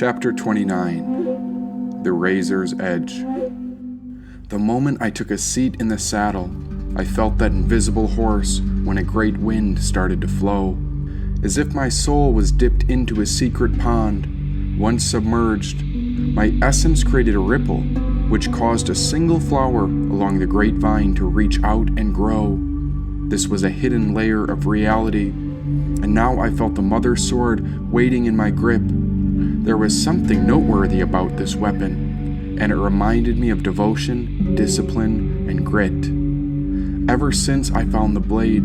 Chapter 29. The Razor's Edge. The moment I took a seat in the saddle, I felt that invisible horse when a great wind started to flow. As if my soul was dipped into a secret pond, once submerged, my essence created a ripple, which caused a single flower along the grapevine to reach out and grow. This was a hidden layer of reality, and now I felt the mother sword waiting in my grip. There was something noteworthy about this weapon, and it reminded me of devotion, discipline, and grit. Ever since I found the blade,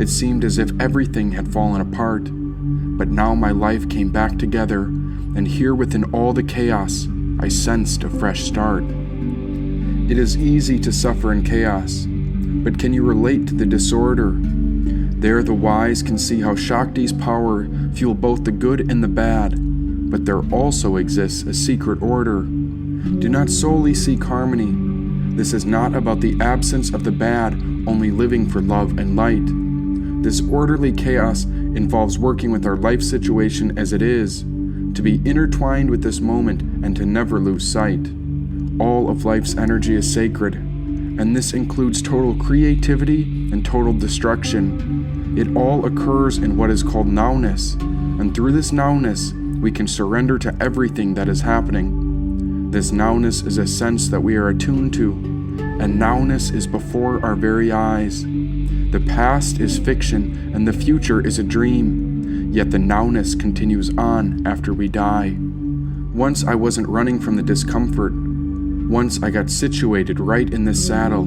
it seemed as if everything had fallen apart, but now my life came back together, and here within all the chaos, I sensed a fresh start. It is easy to suffer in chaos, but can you relate to the disorder? There the wise can see how Shakti's power fuel both the good and the bad, but there also exists a secret order. Do not solely seek harmony. This is not about the absence of the bad, only living for love and light. This orderly chaos involves working with our life situation as it is, to be intertwined with this moment and to never lose sight. All of life's energy is sacred, and this includes total creativity and total destruction. It all occurs in what is called nowness, and through this nowness, we can surrender to everything that is happening. This nowness is a sense that we are attuned to, and nowness is before our very eyes. The past is fiction, and the future is a dream, yet the nowness continues on after we die. Once I wasn't running from the discomfort. Once I got situated right in this saddle,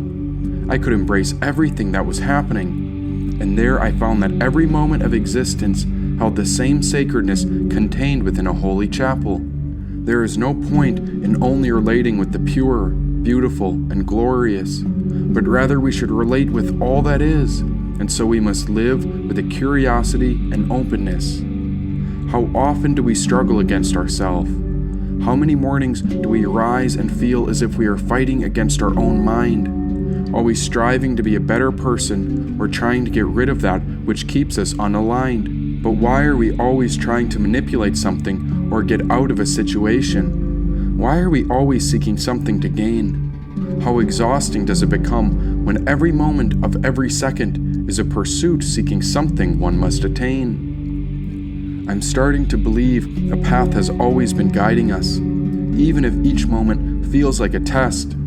I could embrace everything that was happening, and there I found that every moment of existence held the same sacredness contained within a holy chapel. There is no point in only relating with the pure, beautiful, and glorious, but rather we should relate with all that is, and so we must live with a curiosity and openness. How often do we struggle against ourselves? How many mornings do we rise and feel as if we are fighting against our own mind? Always striving to be a better person or trying to get rid of that which keeps us unaligned. But why are we always trying to manipulate something or get out of a situation? Why are we always seeking something to gain? How exhausting does it become when every moment of every second is a pursuit seeking something one must attain? I'm starting to believe a path has always been guiding us, even if each moment feels like a test.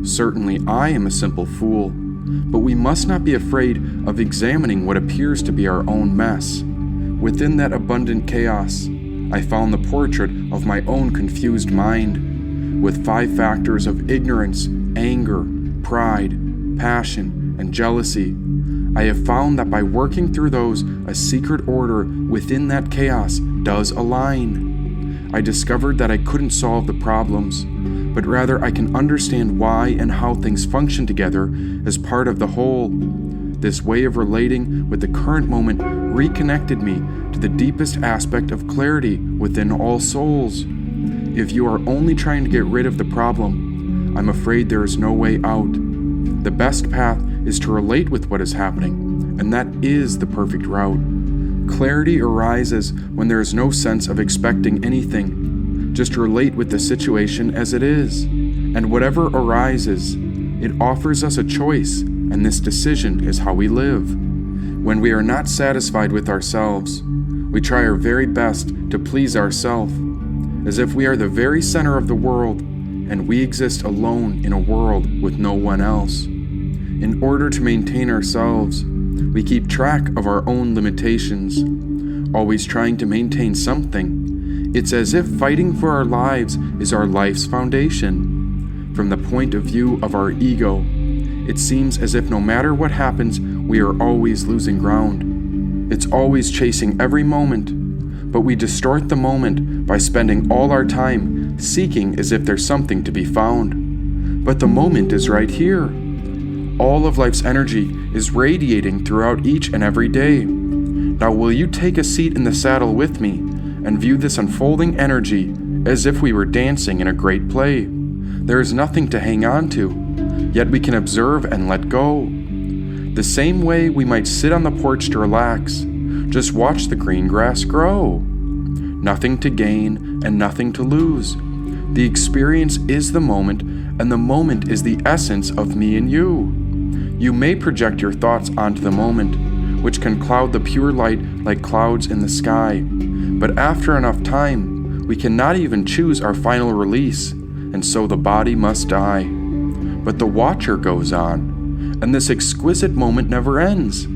Certainly I am a simple fool, but we must not be afraid of examining what appears to be our own mess. Within that abundant chaos, I found the portrait of my own confused mind, with 5 factors of ignorance, anger, pride, passion, and jealousy. I have found that by working through those, a secret order within that chaos does align. I discovered that I couldn't solve the problems, but rather I can understand why and how things function together as part of the whole. This way of relating with the current moment reconnected me to the deepest aspect of clarity within all souls. If you are only trying to get rid of the problem, I'm afraid there is no way out. The best path is to relate with what is happening, and that is the perfect route. Clarity arises when there is no sense of expecting anything. Just relate with the situation as it is, and whatever arises, it offers us a choice, and this decision is how we live. When we are not satisfied with ourselves, we try our very best to please ourselves, as if we are the very center of the world, and we exist alone in a world with no one else. In order to maintain ourselves, we keep track of our own limitations, always trying to maintain something. It's as if fighting for our lives is our life's foundation. From the point of view of our ego, it seems as if no matter what happens, we are always losing ground. It's always chasing every moment, but we distort the moment by spending all our time seeking as if there's something to be found. But the moment is right here. All of life's energy is radiating throughout each and every day. Now will you take a seat in the saddle with me and view this unfolding energy as if we were dancing in a great play? There is nothing to hang on to, yet we can observe and let go. The same way we might sit on the porch to relax, just watch the green grass grow. nothing to gain and nothing to lose. The experience is the moment, and the moment is the essence of me and you. You may project your thoughts onto the moment, which can cloud the pure light like clouds in the sky. But after enough time, we cannot even choose our final release, and so the body must die. But the watcher goes on, and this exquisite moment never ends.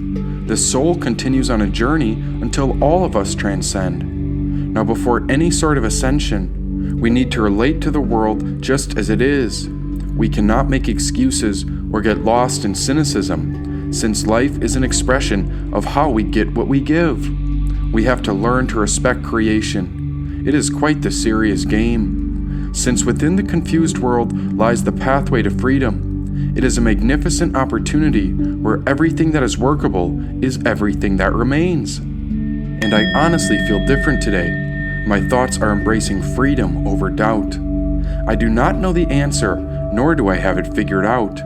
The soul continues on a journey until all of us transcend. Now, before any sort of ascension, we need to relate to the world just as it is. We cannot make excuses or get lost in cynicism, since life is an expression of how we get what we give. We have to learn to respect creation. It is quite the serious game. Since within the confused world lies the pathway to freedom, it is a magnificent opportunity where everything that is workable is everything that remains. And I honestly feel different today. My thoughts are embracing freedom over doubt. I do not know the answer, nor do I have it figured out.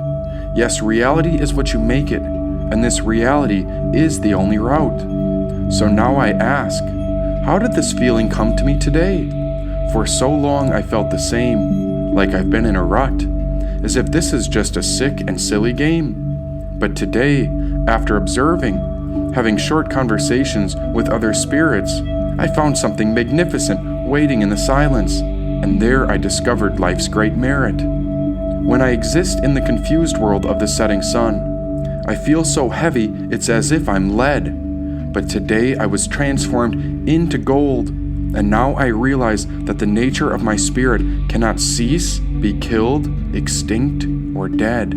Yes, reality is what you make it, and this reality is the only route. So now I ask, how did this feeling come to me today? For so long I felt the same, like I've been in a rut, as if this is just a sick and silly game. But today, after observing, having short conversations with other spirits, I found something magnificent waiting in the silence, and there I discovered life's great merit. When I exist in the confused world of the setting sun, I feel so heavy it's as if I'm lead. But today I was transformed into gold, and now I realize that the nature of my spirit cannot cease, be killed, extinct, or dead.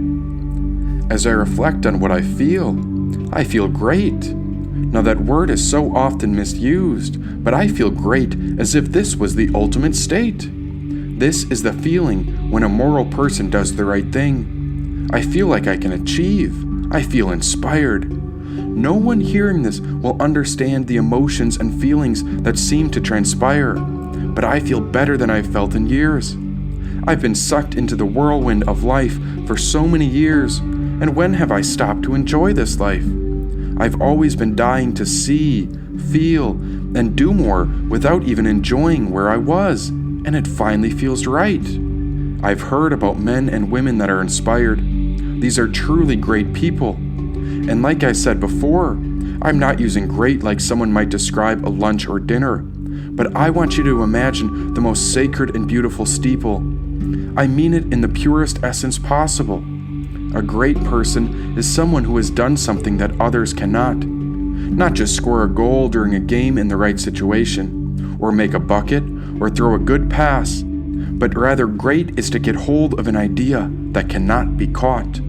As I reflect on what I feel great. Now that word is so often misused, but I feel great as if this was the ultimate state. This is the feeling when a moral person does the right thing. I feel like I can achieve. I feel inspired. No one hearing this will understand the emotions and feelings that seem to transpire, but I feel better than I've felt in years. I've been sucked into the whirlwind of life for so many years, and when have I stopped to enjoy this life? I've always been dying to see, feel, and do more without even enjoying where I was, and it finally feels right. I've heard about men and women that are inspired. These are truly great people. And like I said before, I'm not using great like someone might describe a lunch or dinner, but I want you to imagine the most sacred and beautiful steeple. I mean it in the purest essence possible. A great person is someone who has done something that others cannot. Not just score a goal during a game in the right situation, or make a bucket, or throw a good pass, but rather great is to get hold of an idea that cannot be caught.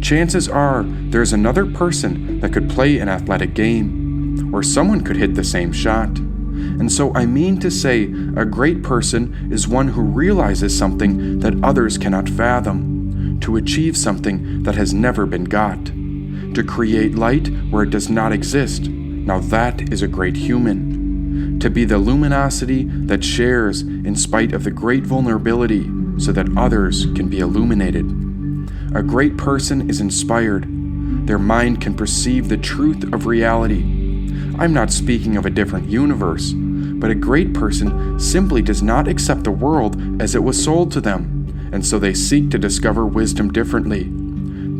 Chances are there's another person that could play an athletic game, or someone could hit the same shot. And so I mean to say a great person is one who realizes something that others cannot fathom, to achieve something that has never been got, to create light where it does not exist. Now that is a great human. To be the luminosity that shares in spite of the great vulnerability so that others can be illuminated. A great person is inspired. Their mind can perceive the truth of reality. I'm not speaking of a different universe, but a great person simply does not accept the world as it was sold to them, and so they seek to discover wisdom differently.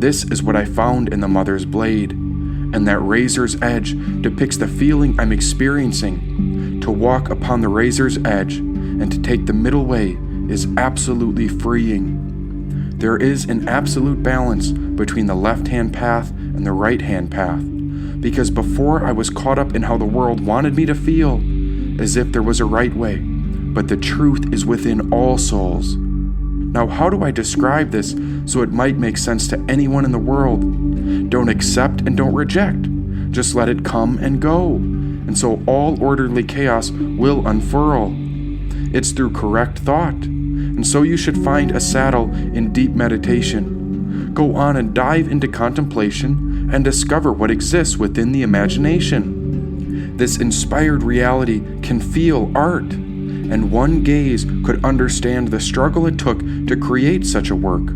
This is what I found in the Mother's Blade, and that razor's edge depicts the feeling I'm experiencing. To walk upon the razor's edge and to take the middle way is absolutely freeing. There is an absolute balance between the left-hand path and the right-hand path, because before I was caught up in how the world wanted me to feel, as if there was a right way, but the truth is within all souls. Now, how do I describe this so it might make sense to anyone in the world? Don't accept and don't reject. Just let it come and go, and so all orderly chaos will unfurl. It's through correct thought. And so you should find a saddle in deep meditation. Go on and dive into contemplation and discover what exists within the imagination. This inspired reality can feel art, and one gaze could understand the struggle it took to create such a work.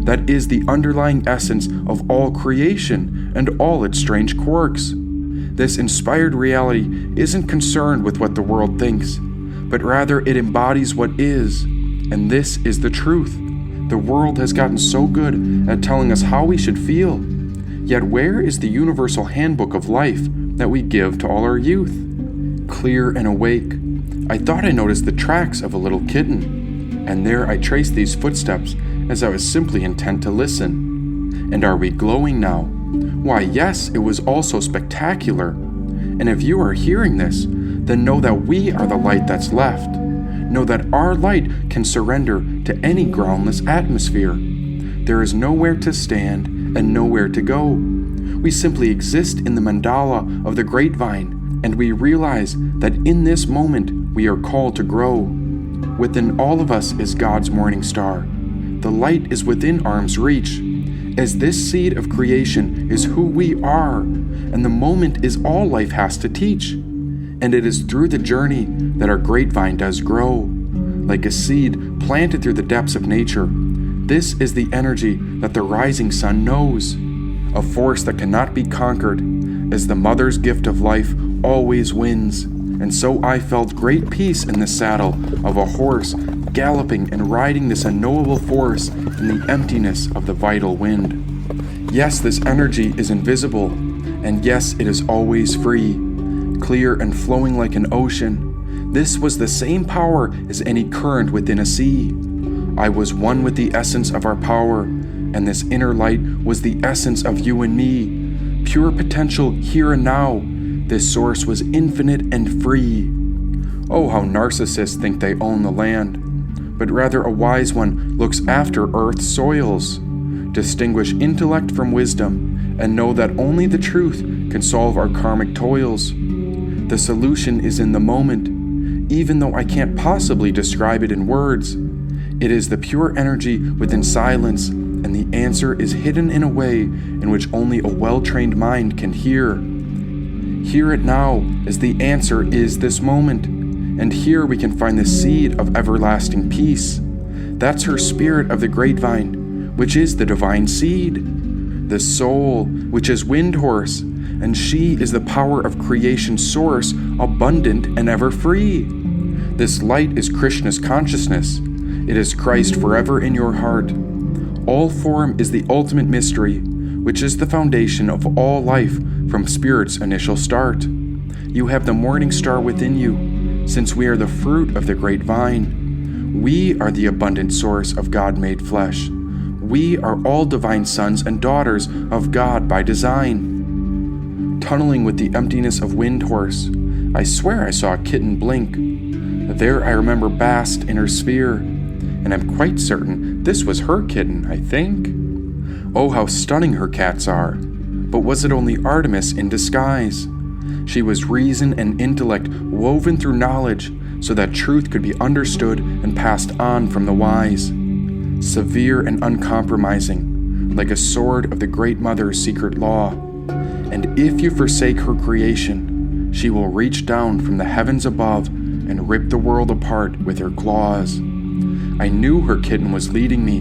That is the underlying essence of all creation and all its strange quirks. This inspired reality isn't concerned with what the world thinks. but rather it embodies what is, and this is the truth. The world has gotten so good at telling us how we should feel. Yet where is the universal handbook of life that we give to all our youth? Clear and awake, I thought I noticed the tracks of a little kitten, and there I traced these footsteps as I was simply intent to listen. And are we glowing now? Why, yes, it was all so spectacular. And if you are hearing this, then know that we are the light that's left. Know that our light can surrender to any groundless atmosphere. There is nowhere to stand and nowhere to go. We simply exist in the mandala of the grapevine, and we realize that in this moment we are called to grow. Within all of us is God's morning star. The light is within arm's reach, as this seed of creation is who we are, and the moment is all life has to teach. And it is through the journey that our grapevine does grow. Like a seed planted through the depths of nature, this is the energy that the rising sun knows, a force that cannot be conquered, as the mother's gift of life always wins. And so I felt great peace in the saddle of a horse, galloping and riding this unknowable force in the emptiness of the vital wind. Yes, this energy is invisible, and yes, it is always free, clear and flowing like an ocean. This was the same power as any current within a sea. I was one with the essence of our power, and this inner light was the essence of you and me. Pure potential here and now. This source was infinite and free. Oh, how narcissists think they own the land, but rather a wise one looks after earth's soils. Distinguish intellect from wisdom, and know that only the truth can solve our karmic toils. The solution is in the moment, even though I can't possibly describe it in words. It is the pure energy within silence, and the answer is hidden in a way in which only a well-trained mind can hear. Hear it now, as the answer is this moment, and here we can find the seed of everlasting peace. That's her spirit of the grapevine, which is the divine seed. The soul, which is wind horse, and she is the power of creation's source, abundant and ever free. This light is Krishna's consciousness. It is Christ forever in your heart. All form is the ultimate mystery, which is the foundation of all life from spirit's initial start. You have the morning star within you, since we are the fruit of the great vine. We are the abundant source of God made flesh. We are all divine sons and daughters of God by design. Tunneling with the emptiness of wind horse, I swear I saw a kitten blink. There I remember basked in her sphere, and I'm quite certain this was her kitten, I think. Oh, how stunning her cats are. But was it only Artemis in disguise? She was reason and intellect woven through knowledge so that truth could be understood and passed on from the wise. Severe and uncompromising, like a sword of the Great Mother's secret law. And if you forsake her creation, she will reach down from the heavens above and rip the world apart with her claws. I knew her kitten was leading me,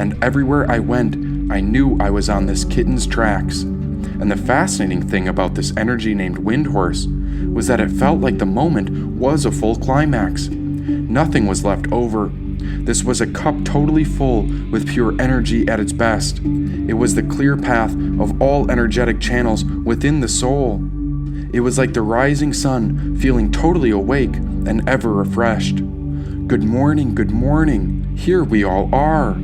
and everywhere I went, I knew I was on this kitten's tracks. And the fascinating thing about this energy named Wind Horse was that it felt like the moment was a full climax. Nothing was left over. This was a cup totally full with pure energy at its best. It was the clear path of all energetic channels within the soul. It was like the rising sun feeling totally awake and ever refreshed. Good morning, here we all are.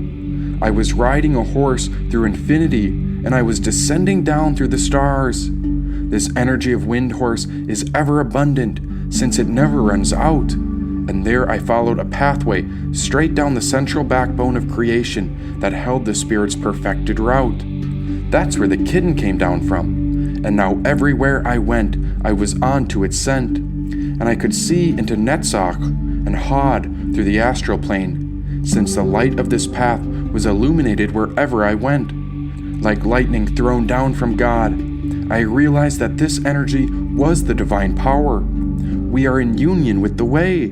I was riding a horse through infinity, and I was descending down through the stars. This energy of Wind Horse is ever abundant, since it never runs out. And there I followed a pathway straight down the central backbone of creation that held the spirit's perfected route. That's where the kitten came down from, and now everywhere I went, I was on to its scent, and I could see into Netzach and Hod through the astral plane, since the light of this path was illuminated wherever I went. Like lightning thrown down from God, I realized that this energy was the divine power. We are in union with the way,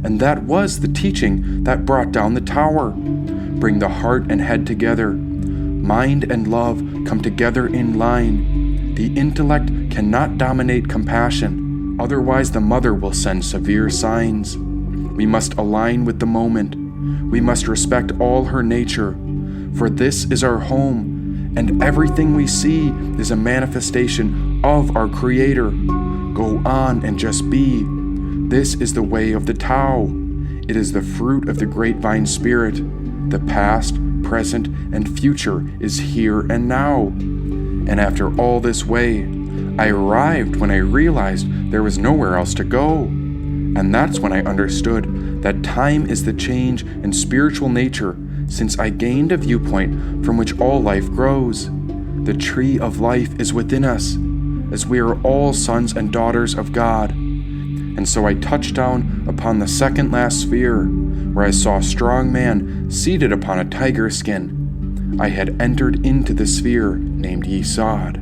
and that was the teaching that brought down the tower. Bring the heart and head together. Mind and love come together in line. The intellect cannot dominate compassion, otherwise the mother will send severe signs. We must align with the moment. We must respect all her nature, for this is our home, and everything we see is a manifestation of our Creator. Go on and just be. This is the way of the Tao. It is the fruit of the grapevine spirit. The past, present, and future is here and now. And after all this way, I arrived when I realized there was nowhere else to go. And that's when I understood that time is the change in spiritual nature, since I gained a viewpoint from which all life grows. The tree of life is within us, as we are all sons and daughters of God. And so I touched down upon the second last sphere, where I saw a strong man seated upon a tiger skin. I had entered into the sphere named Yesod.